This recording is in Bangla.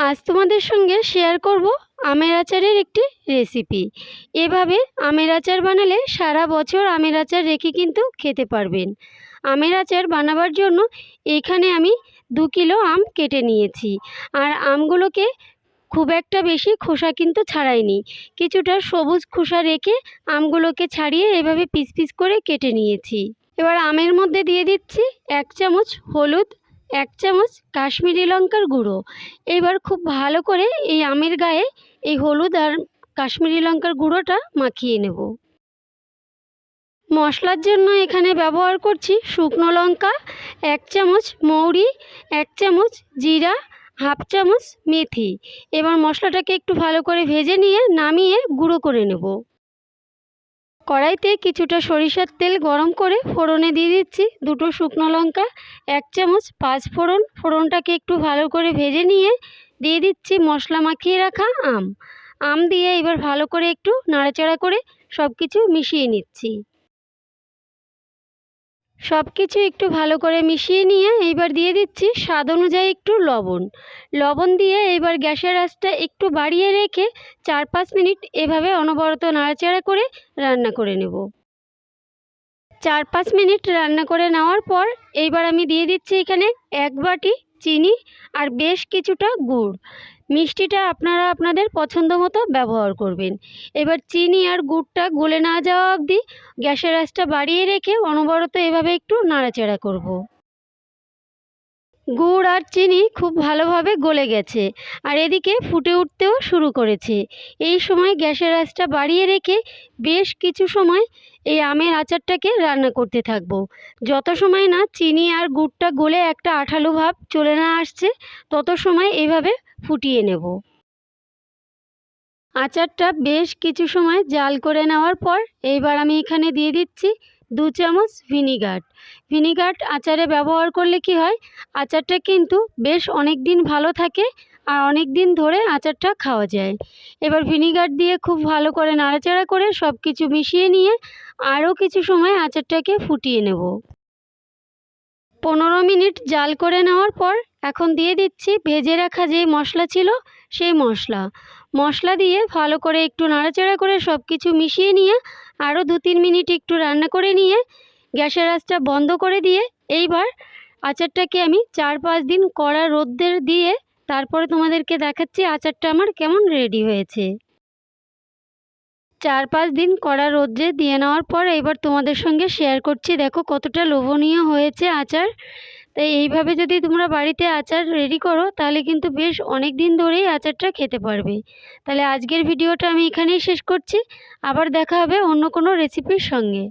আজ তোমাদের সঙ্গে শেয়ার করব আমের আচারের একটি রেসিপি। এভাবে আমের আচার বানালে সারা বছর আমের আচার রেখে কিন্তু খেতে পারবেন। আমের আচার বানাবার জন্য এখানে আমি 2 কিলো আম কেটে নিয়েছি। আর আমগুলোকে খুব একটা বেশি খোসা কিন্তু ছাড়াইনি, কিছুটা সবুজ খোসা রেখে আমগুলোকে ছাড়িয়ে এভাবে পিস পিস করে কেটে নিয়েছি। এবার আমের মধ্যে দিয়ে দিচ্ছি 1 চামচ হলুদ, 1 চামচ কাশ্মীরি লঙ্কার গুঁড়ো। এবার খুব ভালো করে এই আমের গায়ে এই হলুদ আর কাশ্মীরি লঙ্কার গুঁড়োটা মাখিয়ে নেব। মশলার জন্য এখানে ব্যবহার করছি শুকনো লঙ্কা 1 চামচ, মৌরি 1 চামচ, জিরা 1/2 চামচ, মেথি। এবার মশলাটাকে একটু ভালো করে ভেজে নিয়ে নামিয়ে গুঁড়ো করে নেব। কড়াইতে কিছুটা সরিষার তেল গরম করে ফোড়নে দিয়ে দিচ্ছি 2টো শুকনো লঙ্কা, 1 চামচ পাঁচফোড়ন। ফোড়নটাকে একটু ভালো করে ভেজে নিয়ে দিয়ে দিচ্ছি মশলা মাখিয়ে রাখা আম দিয়ে এবার ভালো করে একটু নাড়াচাড়া করে সব কিছু মিশিয়ে নিচ্ছি। সব কিছু একটু ভালো করে মিশিয়ে নিয়ে এইবার দিয়ে দিচ্ছি স্বাদ অনুযায়ী একটু লবণ দিয়ে এবার গ্যাসের আঁচটা একটু বাড়িয়ে রেখে 4-5 মিনিট এভাবে অনবরত নাড়াচাড়া করে রান্না করে নেব। 4-5 মিনিট রান্না করে নেওয়ার পর এইবার আমি দিয়ে দিচ্ছি এখানে 1 বাটি চিনি আর বেশ কিছুটা গুড়। মিষ্টিটা আপনারা আপনাদের পছন্দ মতো ব্যবহার করবেন। এবার চিনি আর গুড়টা গলে না যাওয়া অবধি গ্যাসের আঁচটা বাড়িয়ে রেখে অনবরত এভাবে একটু নাড়াচাড়া করব। গুড় আর চিনি খুব ভালোভাবে গলে গেছে আর এদিকে ফুটে উঠতেও শুরু করেছে। এই সময় গ্যাসের আঁচটা বাড়িয়ে রেখে বেশ কিছু সময় এই আমের আচারটাকে রান্না করতে থাকবো। যত সময় না চিনি আর গুড়টা গলে একটা আঠালো ভাব চলে না আসছে তত সময় এভাবে ফুটিয়ে নেব। আচারটা বেশ কিছু সময় জাল করে নেওয়ার পর এইবার আমি এখানে দিয়ে দিচ্ছি 2 চামচ ভিনিগার আচারে ব্যবহার করলে কি হয়, আচারটা কিন্তু বেশ অনেক দিন ভালো থাকে আর অনেক দিন ধরে আচারটা খাওয়া যায়। এবার ভিনিগার দিয়ে খুব ভালো করে নাড়াচাড়া করে সব কিছু মিশিয়ে নিয়ে আরও কিছু সময় আচারটাকে ফুটিয়ে নেব। 15 মিনিট জাল করে নেওয়ার পর এখন দিয়ে দিচ্ছি ভেজে রাখা যে মশলা ছিল সেই মশলা দিয়ে ভালো করে একটু নাড়াচাড়া করে সব কিছু মিশিয়ে নিয়ে আরও 2-3 মিনিট একটু রান্না করে নিয়ে গ্যাসের আঁচটা বন্ধ করে দিয়ে এইবার আচারটাকে আমি 4-5 দিন কড়া রোদ্রে দিয়ে তারপরে তোমাদেরকে দেখাচ্ছি আচারটা আমার কেমন রেডি হয়েছে। 4-5 দিন কড়া রোদ্রে দিয়ে নেওয়ার পর এবার তোমাদের সঙ্গে শেয়ার করছি, দেখো কতটা লোভনীয় হয়েছে আচার। তাই এইভাবে যদি তোমরা বাড়িতে আচার রেডি করো তাহলে কিন্তু বেশ অনেক দিন ধরেই আচারটা খেতে পারবে। তাহলে আজকের ভিডিওটা আমি এখানেই শেষ করছি। আবার দেখা হবে অন্য কোনো রেসিপির সঙ্গে।